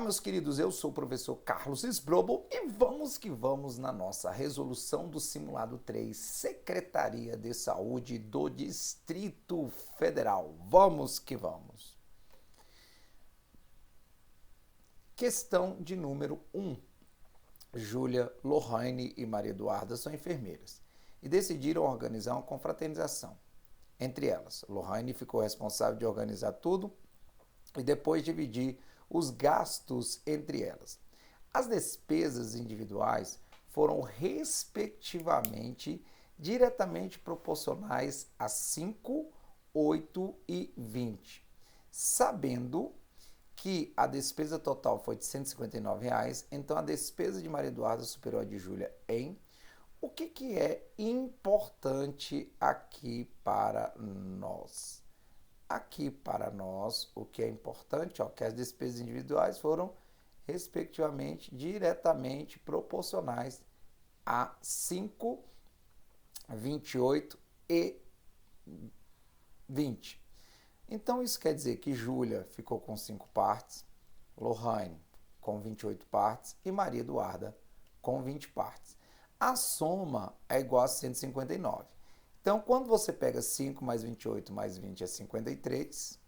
meus queridos, eu sou o professor Carlos Sbrobo e vamos que vamos na nossa resolução do simulado 3, Secretaria de Saúde do Distrito Federal. Vamos que vamos. Questão de número 1. Júlia, Lohane e Maria Eduarda são enfermeiras e decidiram organizar uma confraternização. Entre elas, Lohane ficou responsável de organizar tudo e depois dividir os gastos entre elas. As despesas individuais foram, respectivamente, diretamente proporcionais a 5, 8 e 20. Sabendo que a despesa total foi de R$ 159, então a despesa de Maria Eduarda superou a de Júlia em... O que é importante aqui para nós? Aqui para nós, o que é importante, que as despesas individuais foram, respectivamente, diretamente proporcionais a 5, 28 e 20. Então, isso quer dizer que Júlia ficou com 5 partes, Lohane com 28 partes e Maria Eduarda com 20 partes. A soma é igual a 159. Então, quando você pega 5 mais 28 mais 20 é 53,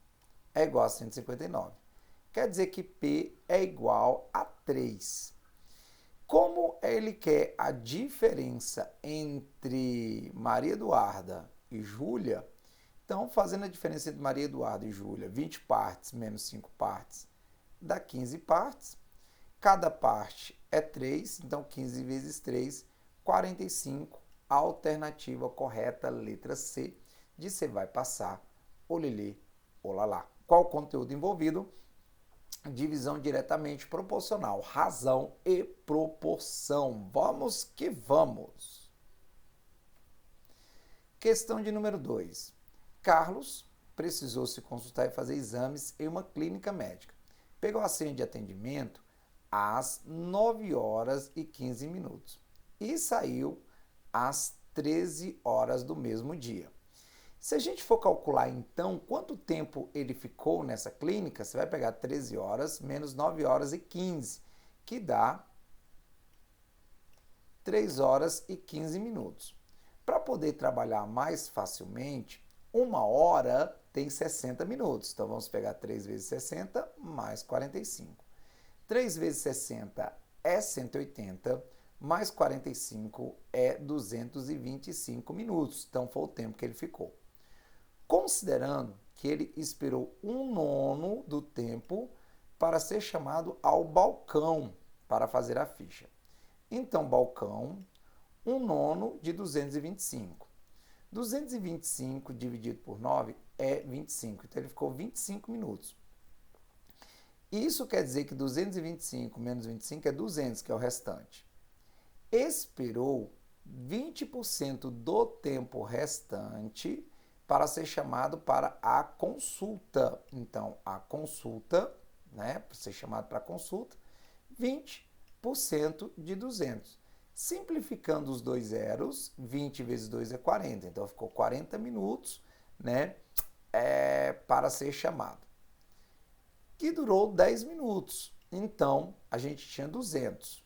é igual a 159. Quer dizer que P é igual a 3. Como ele quer a diferença entre Maria Eduarda e Júlia, então, fazendo a diferença entre Maria Eduarda e Júlia, 20 partes menos 5 partes, dá 15 partes. Cada parte é 3, então 15 vezes 3, 45. A alternativa correta, letra C, de você vai passar, olelê, olalá. Qual o conteúdo envolvido? Divisão diretamente proporcional, razão e proporção. Vamos que vamos. Questão de número 2. Carlos precisou se consultar e fazer exames em uma clínica médica. Pegou a senha de atendimento às 9 horas e 15 minutos e saiu às 13 horas do mesmo dia. Se a gente for calcular, então, quanto tempo ele ficou nessa clínica, você vai pegar 13 horas menos 9 horas e 15, que dá 3 horas e 15 minutos. Para poder trabalhar mais facilmente, 1 hora tem 60 minutos. Então, vamos pegar 3 vezes 60 mais 45. 3 vezes 60 é 180, mais 45 é 225 minutos. Então, foi o tempo que ele ficou. Considerando que ele esperou 1/9 do tempo para ser chamado ao balcão para fazer a ficha. Então, balcão, 1/9 de 225. 225 dividido por 9 é 25. Então, ele ficou 25 minutos. Isso quer dizer que 225 menos 25 é 200, que é o restante. Esperou 20% do tempo restante para ser chamado para a consulta. Então, a consulta, para ser chamado para a consulta, 20% de 200. Simplificando os dois zeros, 20 vezes 2 é 40. Então, ficou 40 minutos, para ser chamado. Que durou 10 minutos. Então, a gente tinha 200.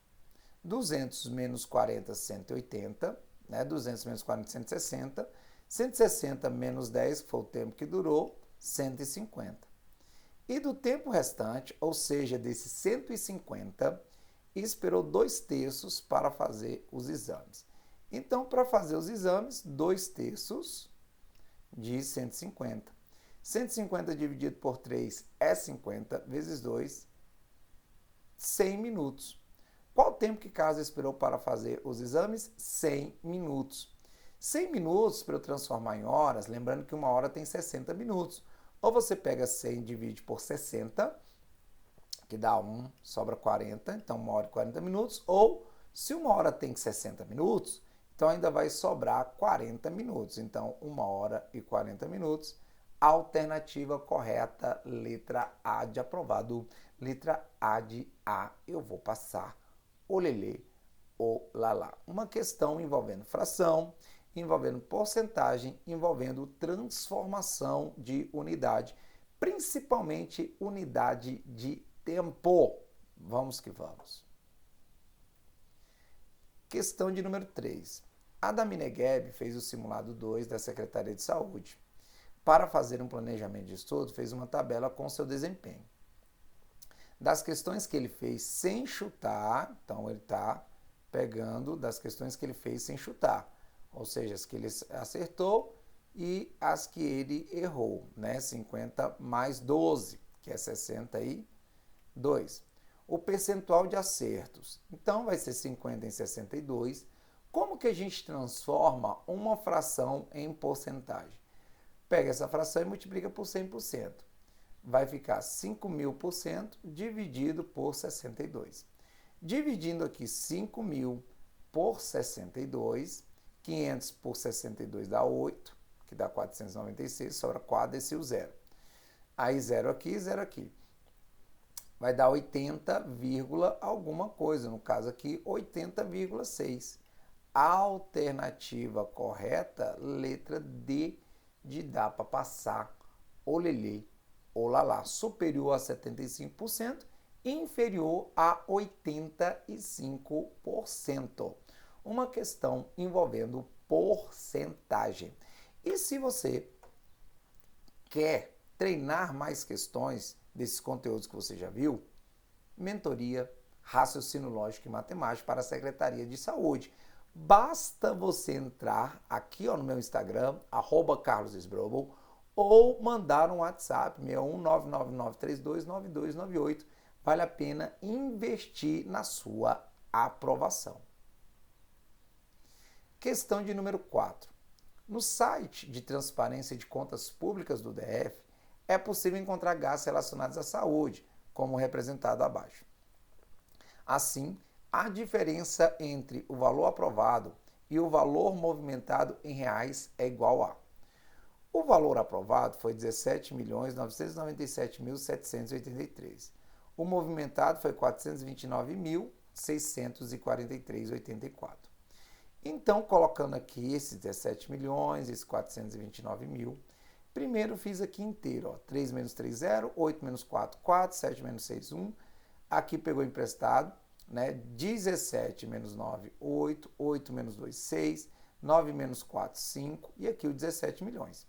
200 menos 40, 180. 200 menos 40, 160. 160 menos 10, que foi o tempo que durou, 150. E do tempo restante, ou seja, desses 150, esperou 2/3 para fazer os exames. Então, para fazer os exames, 2/3 de 150. 150 dividido por 3 é 50, vezes 2, 100 minutos. Qual o tempo que Carlos esperou para fazer os exames? 100 minutos. 100 minutos, para eu transformar em horas, lembrando que 1 hora tem 60 minutos. Ou você pega 100 e divide por 60, que dá 1, sobra 40, então 1 hora e 40 minutos. Ou, se 1 hora tem 60 minutos, então ainda vai sobrar 40 minutos. Então, 1 hora e 40 minutos. Alternativa correta, letra A de aprovado. Letra A de A, eu vou passar, olelê, olalá. Uma questão envolvendo fração, envolvendo porcentagem, envolvendo transformação de unidade, principalmente unidade de tempo. Vamos que vamos. Questão de número 3. A Daminegueb fez o simulado 2 da Secretaria de Saúde. Para fazer um planejamento de estudo, fez uma tabela com seu desempenho. Das questões que ele fez sem chutar, então ele está pegando das questões que ele fez sem chutar, ou seja, as que ele acertou e as que ele errou, né? 50 mais 12, que é 62. O percentual de acertos, então vai ser 50 em 62. Como que a gente transforma uma fração em porcentagem? Pega essa fração e multiplica por 100%. Vai ficar 5.000% dividido por 62. Dividindo aqui 5.000 por 62, 500 por 62 dá 8, que dá 496, sobra 4, desceu 0. Aí 0 aqui, 0 aqui. Vai dar 80, alguma coisa, no caso aqui 80,6. A alternativa correta, letra D, de dá para passar, olelê, olalá, superior a 75%, inferior a 85%. Uma questão envolvendo porcentagem. E se você quer treinar mais questões desses conteúdos que você já viu, mentoria, raciocínio lógico e matemático para a Secretaria de Saúde. Basta você entrar aqui no meu Instagram, @carlosesbrobel, ou mandar um WhatsApp, 61999329298. Vale a pena investir na sua aprovação. Questão de número 4. No site de transparência de contas públicas do DF, é possível encontrar gastos relacionados à saúde, como representado abaixo. Assim, a diferença entre o valor aprovado e o valor movimentado em reais é igual a: o valor aprovado foi 17.997.783. O movimentado foi 429.643,84. Então, colocando aqui esses 17 milhões, esses 429 mil, primeiro fiz aqui inteiro, ó, 3 menos 3, 0, 8 menos 4, 4, 7 menos 6, 1. Aqui pegou emprestado, né? 17 menos 9, 8, 8 menos 2, 6, 9 menos 4, 5, e aqui o 17 milhões.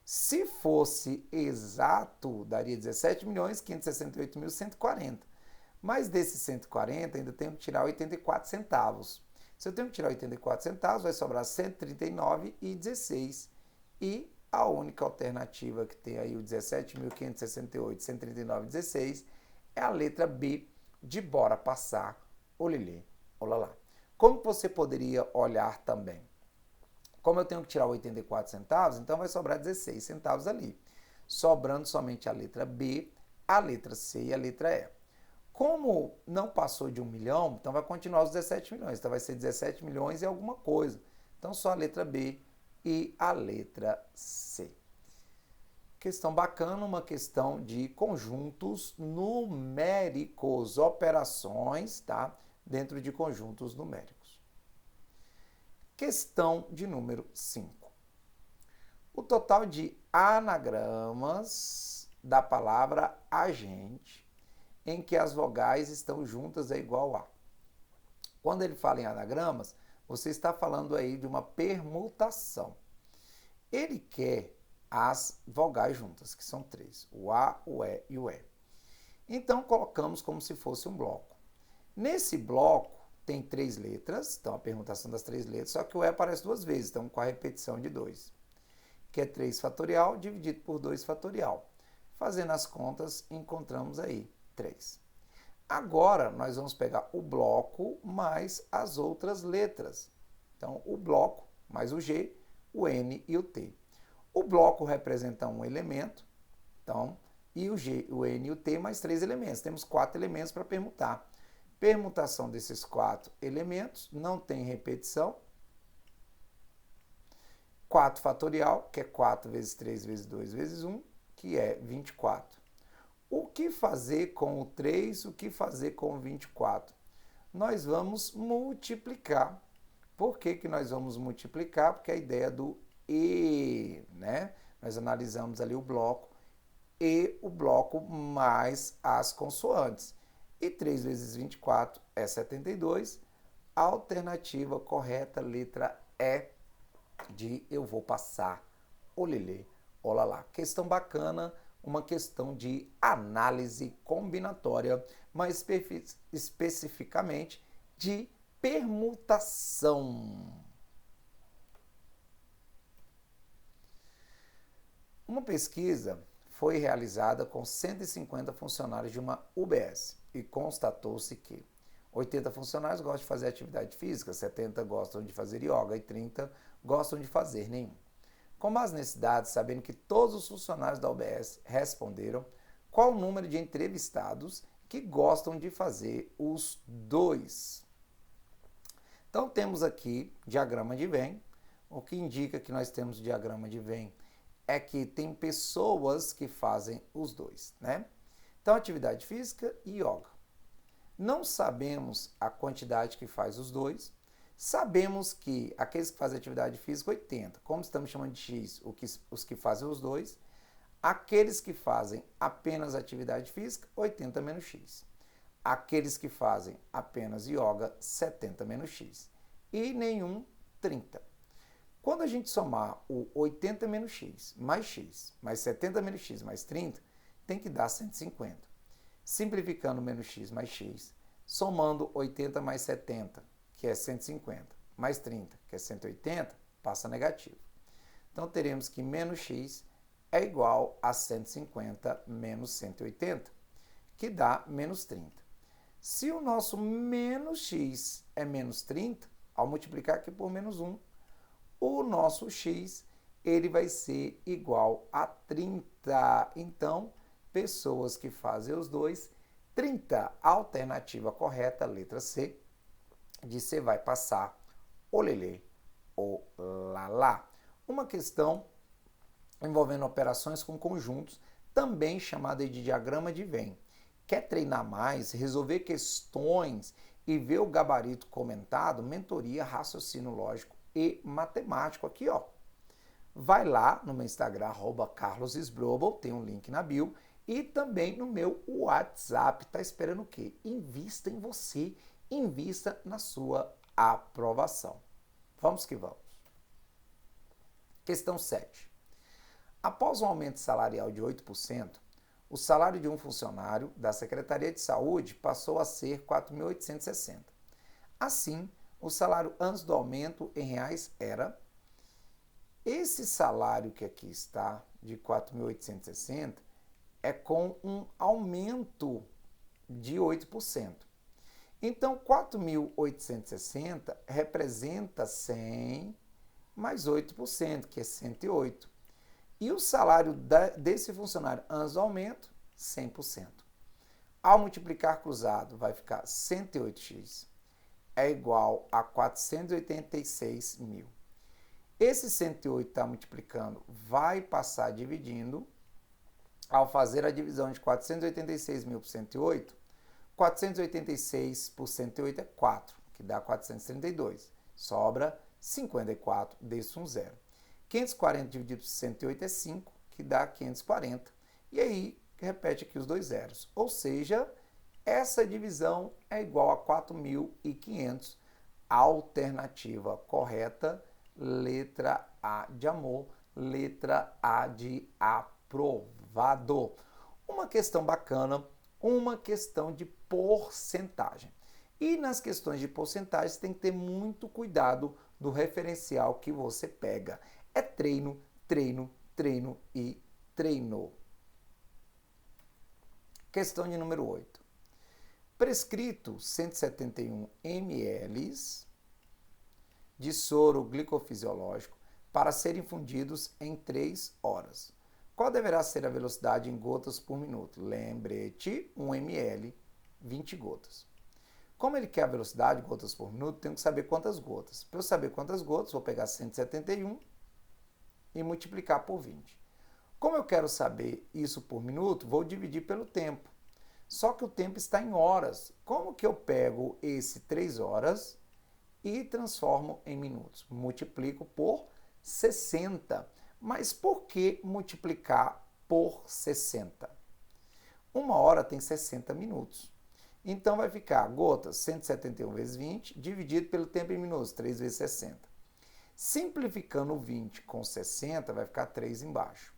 Se fosse exato, daria 17.568.140. Mas desses 140, ainda tenho que tirar 84 centavos. Se eu tenho que tirar 84 centavos, vai sobrar 139,16. E a única alternativa que tem aí o 17.568, 139,16 é a letra B de bora passar, olelê, olalá. Como você poderia olhar também? Como eu tenho que tirar 84 centavos, então vai sobrar 16 centavos ali. Sobrando somente a letra B, a letra C e a letra E. Como não passou de 1 milhão, então vai continuar os 17 milhões. Então vai ser 17 milhões e alguma coisa. Então só a letra B e a letra C. Questão bacana, uma questão de conjuntos numéricos, operações, tá? Dentro de conjuntos numéricos. Questão de número 5. O total de anagramas da palavra agente em que as vogais estão juntas é igual a. Quando ele fala em anagramas, você está falando aí de uma permutação. Ele quer as vogais juntas, que são 3, o A, o E e o E. Então, colocamos como se fosse um bloco. Nesse bloco, tem 3 letras, então a permutação das 3 letras, só que o E aparece 2 vezes, então com a repetição de 2, que é 3 fatorial dividido por 2 fatorial. Fazendo as contas, encontramos aí 3. Agora, nós vamos pegar o bloco mais as outras letras. Então, o bloco mais o G, o N e o T. O bloco representa um elemento, então, e o G, o N e o T mais 3 elementos. Temos 4 elementos para permutar. Permutação desses 4 elementos, não tem repetição. 4 fatorial, que é 4 vezes 3 vezes 2 vezes 1, que é 24. O que fazer com o 3? O que fazer com o 24? Nós vamos multiplicar. Por que que nós vamos multiplicar? Porque a ideia do E, né? Nós analisamos ali o bloco e o bloco mais as consoantes. E 3 vezes 24 é 72. Alternativa correta, letra E, de eu vou passar, olelê, olalá. Questão bacana, uma questão de análise combinatória, mas especificamente de permutação. Uma pesquisa foi realizada com 150 funcionários de uma UBS e constatou-se que 80 funcionários gostam de fazer atividade física, 70 gostam de fazer yoga e 30 gostam de fazer nenhum. Com base nesses dados, sabendo que todos os funcionários da UBS responderam, qual o número de entrevistados que gostam de fazer os dois? Então, temos aqui diagrama de Venn. O que indica que nós temos o diagrama de Venn é que tem pessoas que fazem os dois, né? Então, atividade física e yoga. Não sabemos a quantidade que faz os dois. Sabemos que aqueles que fazem atividade física, 80. Como estamos chamando de X, os que fazem os dois. Aqueles que fazem apenas atividade física, 80 menos X. Aqueles que fazem apenas yoga, 70 menos X. E nenhum, 30. Quando a gente somar o 80 menos X, mais 70 menos X, mais 30, tem que dar 150. Simplificando menos X mais X, somando 80 mais 70, que é 150, mais 30, que é 180, passa negativo. Então, teremos que menos X é igual a 150 menos 180, que dá menos 30. Se o nosso menos X é menos 30, ao multiplicar aqui por menos 1, o nosso X ele vai ser igual a 30. Então, pessoas que fazem os dois, 30. Alternativa correta, letra C, de você vai passar olelê ou lalá. Uma questão envolvendo operações com conjuntos, também chamada de diagrama de Venn. Quer treinar mais, resolver questões e ver o gabarito comentado? Mentoria, raciocínio lógico e matemático aqui, ó. Vai lá no meu Instagram, @carlosesbrobel, tem um link na bio, e também no meu WhatsApp. Tá esperando o quê? Invista em você, invista na sua aprovação. Vamos que vamos. Questão 7. Após um aumento salarial de 8%, o salário de um funcionário da Secretaria de Saúde passou a ser 4.860. Assim, o salário antes do aumento em reais era... Esse salário que aqui está, de 4.860, é com um aumento de 8%. Então, 4.860 representa 100 mais 8%, que é 108. E o salário desse funcionário antes do aumento, 100%. Ao multiplicar cruzado, vai ficar 108x é igual a 486 mil. Esse 108 está multiplicando, vai passar dividindo. Ao fazer a divisão de 486 mil por 108, 486 por 108 é 4, que dá 432. Sobra 54, deixa um zero. 540 dividido por 108 é 5, que dá 540. E aí, repete aqui os dois zeros. Ou seja, essa divisão é igual a 4.500. Alternativa correta, letra A de amor, letra A de aprovado. Uma questão bacana, uma questão de porcentagem. E nas questões de porcentagem, tem que ter muito cuidado do referencial que você pega. É treino, treino, treino e treino. Questão de número 8. Prescrito 171 ml de soro glicofisiológico para serem fundidos em 3 horas. Qual deverá ser a velocidade em gotas por minuto? Lembrete, 1 ml, 20 gotas. Como ele quer a velocidade de gotas por minuto, tenho que saber quantas gotas. Para eu saber quantas gotas, vou pegar 171 e multiplicar por 20. Como eu quero saber isso por minuto, vou dividir pelo tempo. Só que o tempo está em horas. Como que eu pego esse 3 horas e transformo em minutos? Multiplico por 60. Mas por que multiplicar por 60? Uma hora tem 60 minutos. Então vai ficar gotas 171 vezes 20 dividido pelo tempo em minutos, 3 vezes 60. Simplificando o 20 com 60, vai ficar 3 embaixo.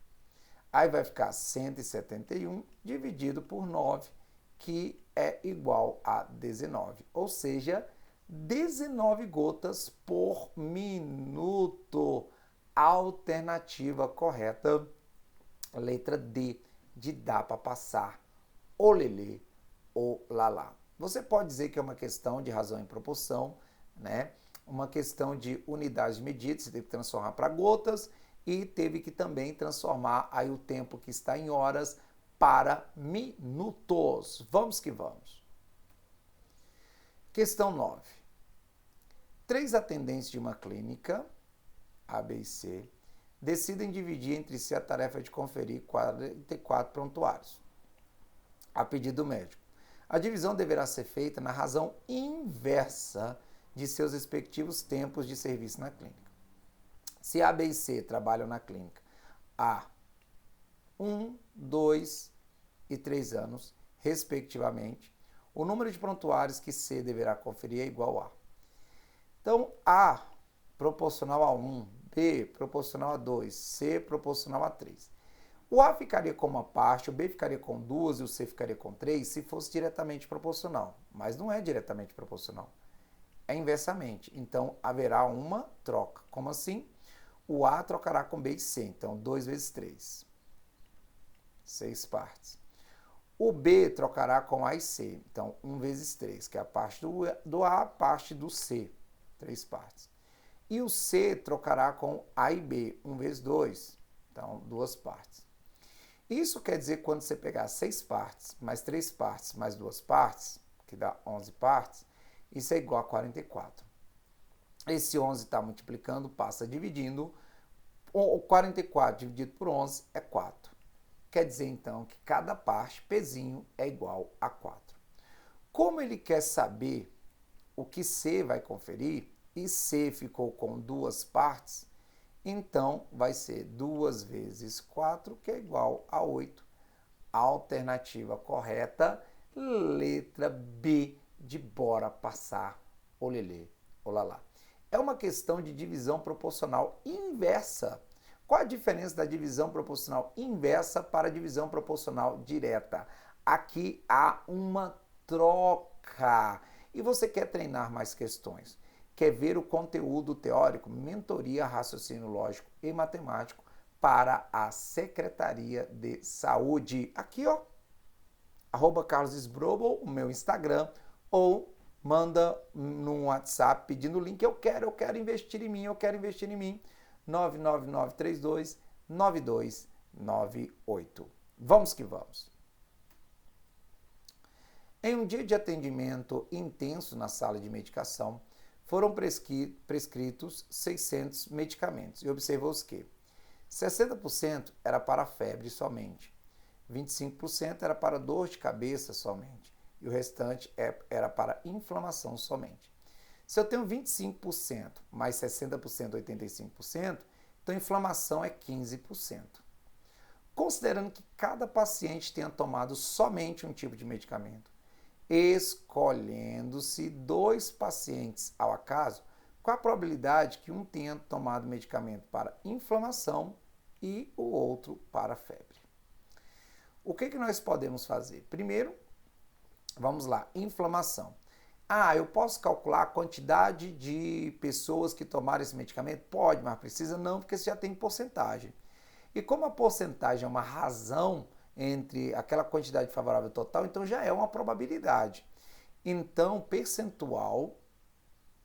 Aí vai ficar 171 dividido por 9, que é igual a 19. Ou seja, 19 gotas por minuto. Alternativa correta, letra D, de dá para passar, olelê, olalá. Você pode dizer que é uma questão de razão e proporção, né? Uma questão de unidade de medida, você teve que transformar para gotas e teve que também transformar aí o tempo que está em horas para minutos. Vamos que vamos. Questão 9. 3 atendentes de uma clínica, A, B e C, decidem dividir entre si a tarefa de conferir 44 prontuários, a pedido do médico. A divisão deverá ser feita na razão inversa de seus respectivos tempos de serviço na clínica. Se A, B e C trabalham na clínica há 1, 2 e 3 anos, respectivamente, o número de prontuários que C deverá conferir é igual a. Então, A proporcional a 1, B proporcional a 2, C proporcional a 3. O A ficaria com uma parte, o B ficaria com 2 e o C ficaria com 3 se fosse diretamente proporcional. Mas não é diretamente proporcional. É inversamente. Então, haverá uma troca. Como assim? O A trocará com B e C. Então, 2 vezes 3. 6 partes. O B trocará com A e C. Então, 1 vezes 3, que é a parte do A, a parte do C. 3 partes. E o C trocará com A e B, 1 vezes 2, então 2 partes. Isso quer dizer que quando você pegar 6 partes, mais 3 partes, mais 2 partes, que dá 11 partes, isso é igual a 44. Esse 11 está multiplicando, passa dividindo, o 44 dividido por 11 é 4. Quer dizer então que cada parte, pezinho, é igual a 4. Como ele quer saber o que C vai conferir, e C ficou com 2 partes, então vai ser 2 vezes 4, que é igual a 8. Alternativa correta, letra B de bora passar, olelê, olalá. É uma questão de divisão proporcional inversa. Qual a diferença da divisão proporcional inversa para a divisão proporcional direta? Aqui há uma troca. E você quer treinar mais questões? Quer ver o conteúdo teórico, mentoria, raciocínio lógico e matemático para a Secretaria de Saúde? Aqui, ó, @carlosesbrobel, o meu Instagram, ou manda no WhatsApp pedindo o link. Eu quero investir em mim, eu quero investir em mim. 99932-9298. Vamos que vamos. Em um dia de atendimento intenso na sala de medicação, foram prescritos 600 medicamentos. E observou-se que 60% era para febre somente, 25% era para dor de cabeça somente, e o restante era para inflamação somente. Se eu tenho 25% mais 60%, 85%, então a inflamação é 15%. Considerando que cada paciente tenha tomado somente um tipo de medicamento, escolhendo-se 2 pacientes ao acaso, com a probabilidade que um tenha tomado medicamento para inflamação e o outro para febre. O que nós podemos fazer? Primeiro, vamos lá, inflamação. Eu posso calcular a quantidade de pessoas que tomaram esse medicamento? Pode, mas precisa não, porque você já tem porcentagem. E como a porcentagem é uma razão entre aquela quantidade favorável total, então já é uma probabilidade. Então, percentual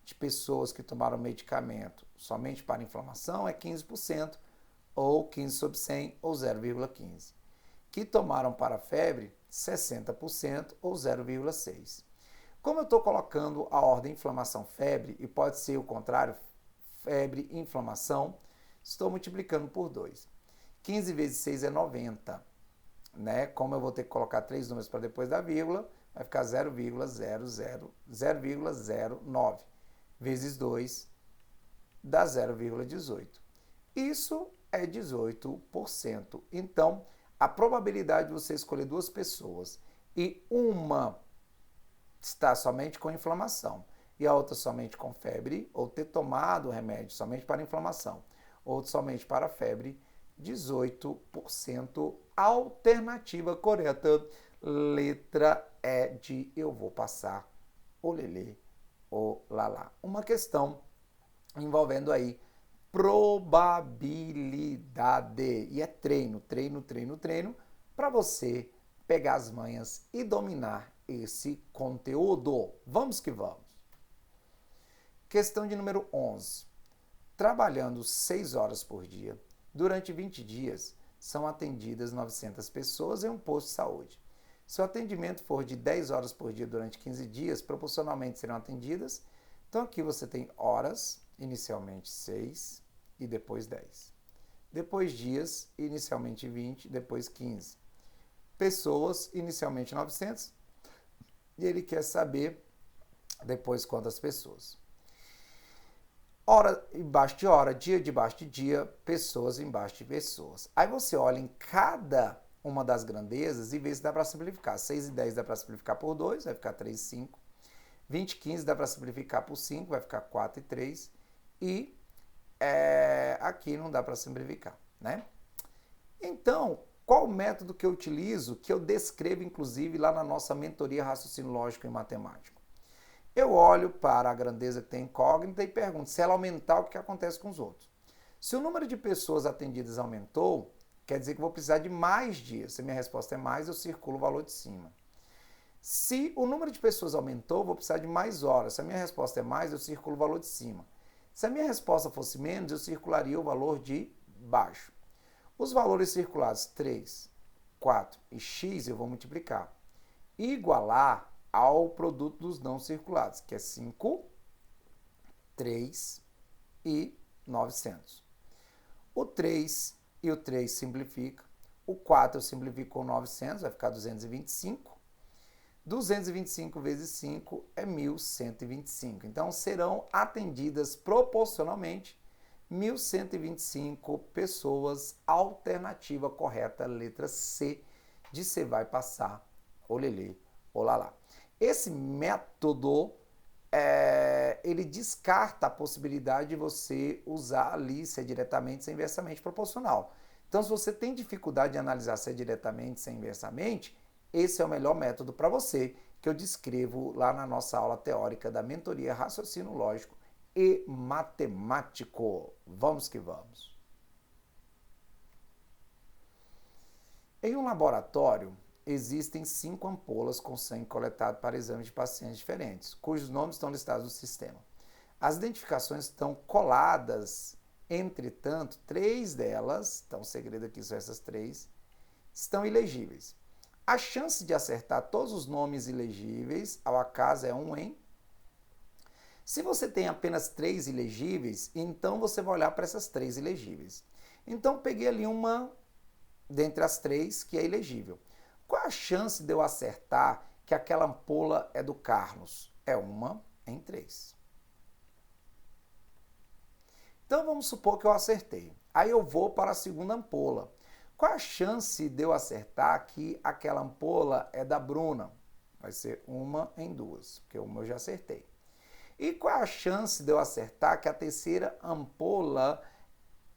de pessoas que tomaram medicamento somente para inflamação é 15%, ou 15 sobre 100, ou 0,15. Que tomaram para febre, 60%, ou 0,6. Como eu estou colocando a ordem inflamação-febre, e pode ser o contrário, febre-inflamação, estou multiplicando por 2. 15 vezes 6 é 90. Né? Como eu vou ter que colocar 3 números para depois da vírgula, vai ficar 0,09 vezes 2 dá 0,18. Isso é 18%. Então, a probabilidade de você escolher 2 pessoas e uma estar somente com inflamação e a outra somente com febre, ou ter tomado o remédio somente para inflamação, ou somente para febre, 18%. Alternativa correta, letra E de eu vou passar, o lelê, o lalá. Uma questão envolvendo aí probabilidade. E é treino, treino, treino, treino, para você pegar as manhas e dominar esse conteúdo. Vamos que vamos. Questão de número 11. Trabalhando 6 horas por dia, durante 20 dias, são atendidas 900 pessoas em um posto de saúde. Se o atendimento for de 10 horas por dia durante 15 dias, proporcionalmente serão atendidas. Então aqui você tem horas, inicialmente 6 e depois 10. Depois dias, inicialmente 20, depois 15. Pessoas, inicialmente 900, e ele quer saber depois quantas pessoas. Hora embaixo de hora, dia debaixo de dia, pessoas embaixo de pessoas. Aí você olha em cada uma das grandezas e vê se dá para simplificar. 6 e 10 dá para simplificar por 2, vai ficar 3 e 5. 20 e 15 dá para simplificar por 5, vai ficar 4 e 3. E aqui não dá para simplificar, né? Então, qual o método que eu utilizo, que eu descrevo inclusive lá na nossa mentoria Raciocínio Lógico e Matemático? Eu olho para a grandeza que tem incógnita e pergunto, se ela aumentar, o que acontece com os outros? Se o número de pessoas atendidas aumentou, quer dizer que eu vou precisar de mais dias. Se a minha resposta é mais, eu circulo o valor de cima. Se o número de pessoas aumentou, eu vou precisar de mais horas. Se a minha resposta é mais, eu circulo o valor de cima. Se a minha resposta fosse menos, eu circularia o valor de baixo. Os valores circulados 3, 4 e x eu vou multiplicar. Igualar ao produto dos não circulados, que é 5, 3 e 900. O 3 e o 3 simplifica. O 4 eu simplifico com 900, vai ficar 225. 225 vezes 5 é 1.125. Então, serão atendidas proporcionalmente 1.125 pessoas. Alternativa correta, letra C, de você vai passar, olelê, olalá. Esse método, ele descarta a possibilidade de você usar ali se é diretamente, se é inversamente proporcional. Então, se você tem dificuldade de analisar se é diretamente, se é inversamente, esse é o melhor método para você, que eu descrevo lá na nossa aula teórica da mentoria Raciocínio Lógico e Matemático. Vamos que vamos. Em um laboratório, existem 5 ampolas com sangue coletado para exames de pacientes diferentes, cujos nomes estão listados no sistema. As identificações estão coladas, entretanto, 3 delas, então o segredo aqui são essas 3, estão ilegíveis. A chance de acertar todos os nomes ilegíveis, ao acaso, é 1 em... Se você tem apenas 3 ilegíveis, então você vai olhar para essas 3 ilegíveis. Então, peguei ali uma dentre as 3 que é ilegível. Qual a chance de eu acertar que aquela ampola é do Carlos? É 1 em 3. Então, vamos supor que eu acertei. Aí eu vou para a segunda ampola. Qual a chance de eu acertar que aquela ampola é da Bruna? Vai ser 1 em 2, porque 1 eu já acertei. E qual a chance de eu acertar que a terceira ampola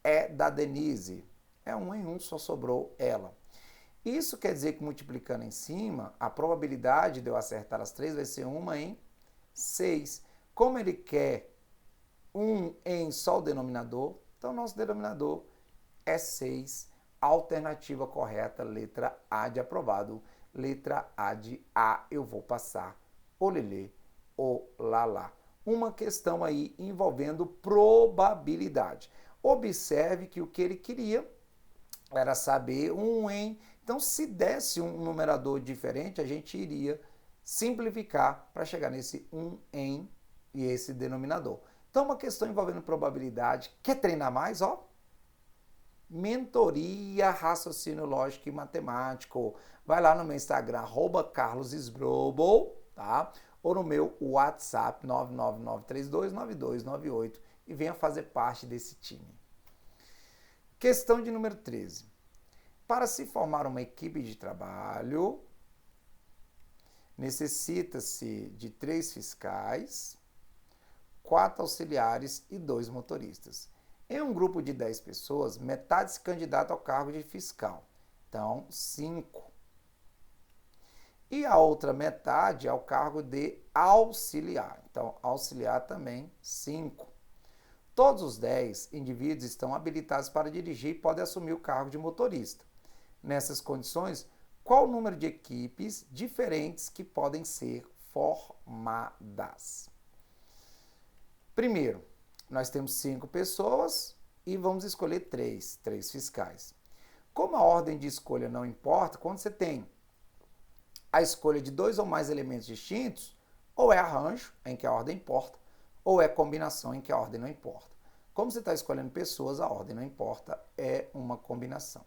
é da Denise? É 1 em 1, só sobrou ela. Isso quer dizer que multiplicando em cima, a probabilidade de eu acertar as 3 vai ser 1 em 6. Como ele quer 1 em só o denominador, então nosso denominador é 6. Alternativa correta, letra A de aprovado. Letra A de A, eu vou passar. Olelê, olalá. Uma questão aí envolvendo probabilidade. Observe que o que ele queria era saber 1 em... Então, se desse um numerador diferente, a gente iria simplificar para chegar nesse 1 em e esse denominador. Então, uma questão envolvendo probabilidade. Quer treinar mais? Ó, mentoria Raciocínio Lógico e Matemático. Vai lá no meu Instagram, @carlosesbrobo, tá? Ou no meu WhatsApp, 999329298, e venha fazer parte desse time. Questão de número 13. Para se formar uma equipe de trabalho, necessita-se de 3 fiscais, 4 auxiliares e 2 motoristas. Em um grupo de 10 pessoas, metade se candidata ao cargo de fiscal. Então, 5. E a outra metade ao cargo de auxiliar. Então, auxiliar também, 5. Todos os 10 indivíduos estão habilitados para dirigir e podem assumir o cargo de motorista. Nessas condições, qual o número de equipes diferentes que podem ser formadas? Primeiro, nós temos 5 pessoas e vamos escolher 3 fiscais. Como a ordem de escolha não importa, quando você tem a escolha de 2 ou mais elementos distintos, ou é arranjo, em que a ordem importa, ou é combinação, em que a ordem não importa. Como você está escolhendo pessoas, a ordem não importa, é uma combinação.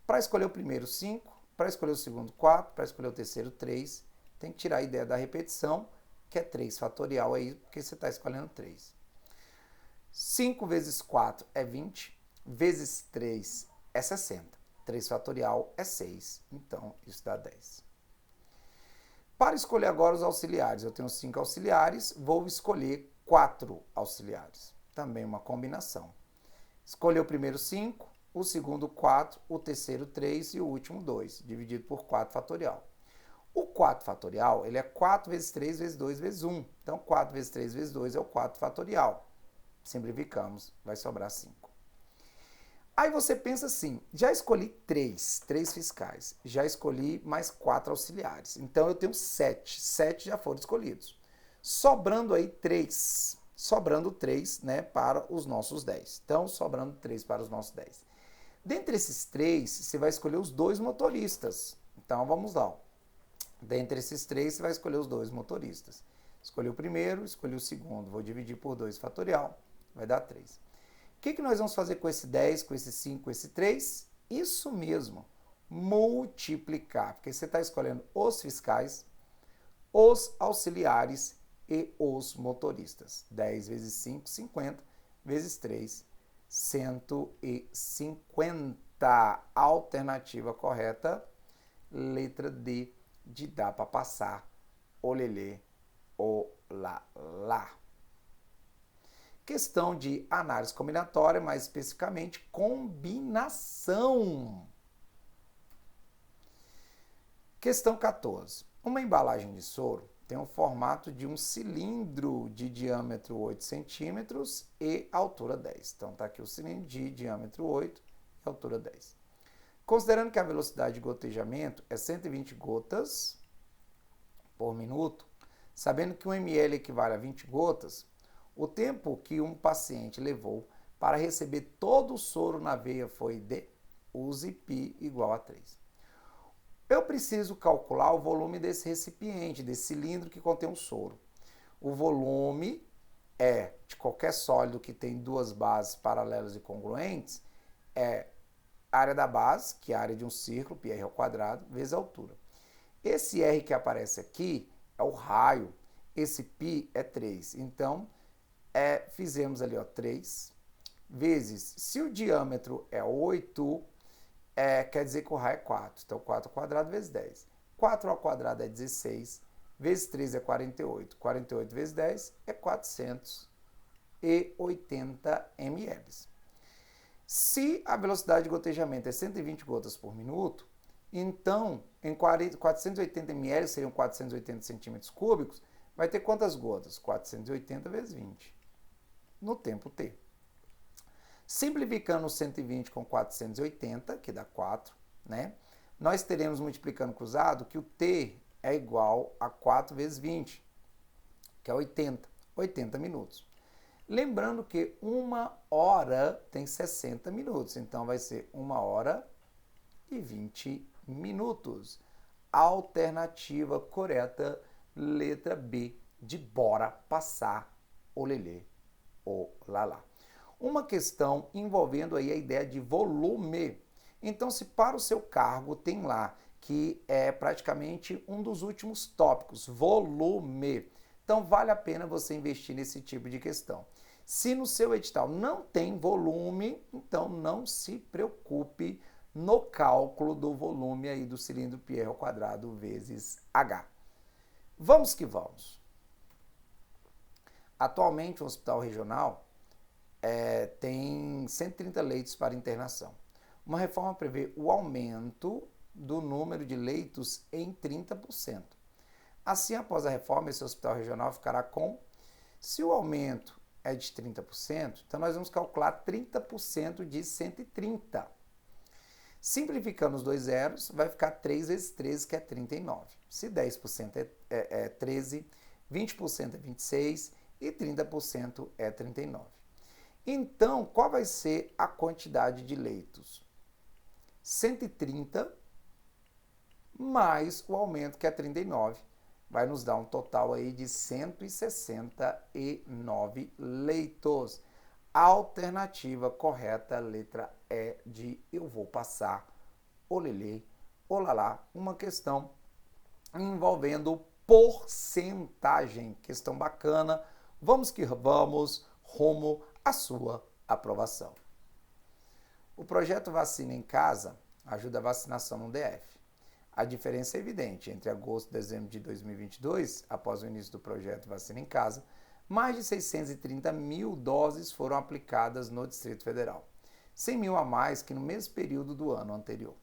Para escolher o primeiro, 5, para escolher o segundo, 4, para escolher o terceiro, 3, tem que tirar a ideia da repetição, que é 3 fatorial aí, porque você está escolhendo 3. 5 vezes 4 é 20, vezes 3 é 60. 3 fatorial é 6, então isso dá 10. Para escolher agora os auxiliares, eu tenho 5 auxiliares, vou escolher 4 auxiliares. Também uma combinação. Escolher o primeiro 5, o segundo 4, o terceiro 3 e o último 2, dividido por 4 fatorial. O 4 fatorial, ele é 4 vezes 3 vezes 2 vezes 1. Então, 4 vezes 3 vezes 2 é o 4 fatorial. Simplificamos, vai sobrar 5. Aí você pensa assim, já escolhi 3 fiscais, já escolhi mais 4 auxiliares. Então, eu tenho 7. 7 já foram escolhidos. Sobrando aí 3. Sobrando 3, né, para os nossos 10. Então, sobrando 3 para os nossos 10. Dentre esses 3, você vai escolher os 2 motoristas. Então, vamos lá. Dentre esses 3, você vai escolher os 2 motoristas. Escolhi o primeiro, escolhi o segundo. Vou dividir por 2 fatorial. Vai dar 3. O que nós vamos fazer com esse 10, com esse 5, com esse 3? Isso mesmo. Multiplicar. Porque você está escolhendo os fiscais, os auxiliares e os motoristas. 10 vezes 5, 50. Vezes 3, 150. Alternativa correta, letra D, de dá para passar, olelê, olá. Questão de análise combinatória, mais especificamente combinação. Questão 14. Uma embalagem de soro tem o formato de um cilindro de diâmetro 8 centímetros e altura 10. Então, está aqui o cilindro de diâmetro 8 e altura 10. Considerando que a velocidade de gotejamento é 120 gotas por minuto, sabendo que 1 ml equivale a 20 gotas, o tempo que um paciente levou para receber todo o soro na veia foi de, use π igual a 3. Eu preciso calcular o volume desse recipiente, desse cilindro que contém o soro. O volume é de qualquer sólido que tem 2 bases paralelas e congruentes, é a área da base, que é a área de um círculo, πr ao quadrado, vezes a altura. Esse R que aparece aqui é o raio, esse π é 3. Então, fizemos ali 3 vezes, se o diâmetro é 8, quer dizer que o raio é 4. Então, 4 ao quadrado vezes 10. 4 ao quadrado é 16, vezes 3 é 48. 48 vezes 10 é 480 ml. Se a velocidade de gotejamento é 120 gotas por minuto, então, em 480 ml seriam 480 centímetros cúbicos, vai ter quantas gotas? 480 vezes 20, no tempo t. Simplificando 120 com 480, que dá 4, né? Nós teremos, multiplicando cruzado, que o t é igual a 4 vezes 20, que é 80 minutos. Lembrando que 1 hora tem 60 minutos, então vai ser 1 hora e 20 minutos. Alternativa correta, letra B, de bora passar, olelê, olalá. Uma questão envolvendo aí a ideia de volume. Então, se para o seu cargo tem lá, que é praticamente um dos últimos tópicos, volume. Então, vale a pena você investir nesse tipo de questão. Se no seu edital não tem volume, então não se preocupe no cálculo do volume aí do cilindro πr ao quadrado vezes h. Vamos que vamos. Atualmente, o Hospital Regional tem 130 leitos para internação. Uma reforma prevê o aumento do número de leitos em 30%. Assim, após a reforma, esse hospital regional ficará com, se o aumento é de 30%, então nós vamos calcular 30% de 130. Simplificando os dois zeros, vai ficar 3 vezes 13, que é 39. Se 10% é 13, 20% é 26 e 30% é 39. Então, qual vai ser a quantidade de leitos? 130 mais o aumento, que é 39, vai nos dar um total aí de 169 leitos. A alternativa correta, letra E de eu vou passar, olelê, olalá, uma questão envolvendo porcentagem. Questão bacana, vamos que vamos, rumo à sua aprovação. O projeto Vacina em Casa ajuda a vacinação no DF. A diferença é evidente. Entre agosto e dezembro de 2022, após o início do projeto Vacina em Casa, mais de 630 mil doses foram aplicadas no Distrito Federal, 100 mil a mais que no mesmo período do ano anterior.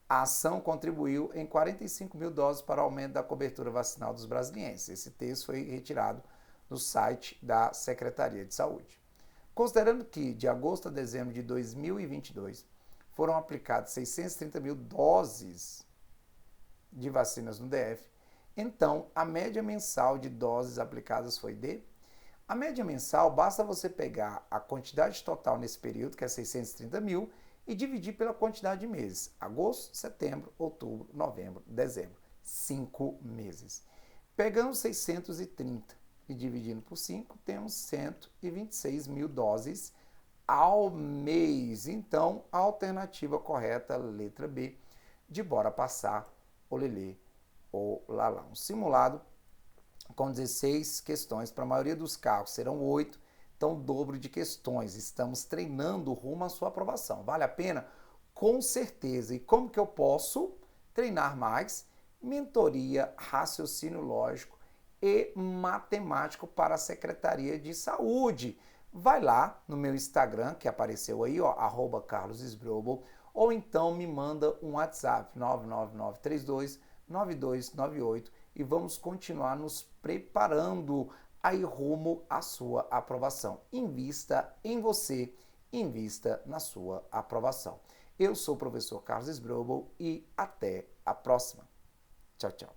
A ação contribuiu em 45 mil doses para o aumento da cobertura vacinal dos brasilienses. Esse texto foi retirado do site da Secretaria de Saúde. Considerando que, de agosto a dezembro de 2022, foram aplicadas 630 mil doses de vacinas no DF, então a média mensal de doses aplicadas foi de... A média mensal, basta você pegar a quantidade total nesse período, que é 630 mil, e dividir pela quantidade de meses. Agosto, setembro, outubro, novembro, dezembro. 5 meses. Pegando 630 e dividindo por 5, temos 126 mil doses ao mês. Então, a alternativa correta, letra B, de bora passar, olelê ou lalá. Um simulado com 16 questões. Para a maioria dos carros serão 8, então o dobro de questões. Estamos treinando rumo à sua aprovação. Vale a pena? Com certeza. E como que eu posso treinar mais? Mentoria, raciocínio lógico e matemático para a Secretaria de Saúde. Vai lá no meu Instagram, que apareceu aí, ó, @carlosesbrobo, ou então me manda um WhatsApp, 999329298, e vamos continuar nos preparando aí rumo à sua aprovação. Invista em você, invista na sua aprovação. Eu sou o professor Carlos Esbrobo e até a próxima. Tchau, tchau.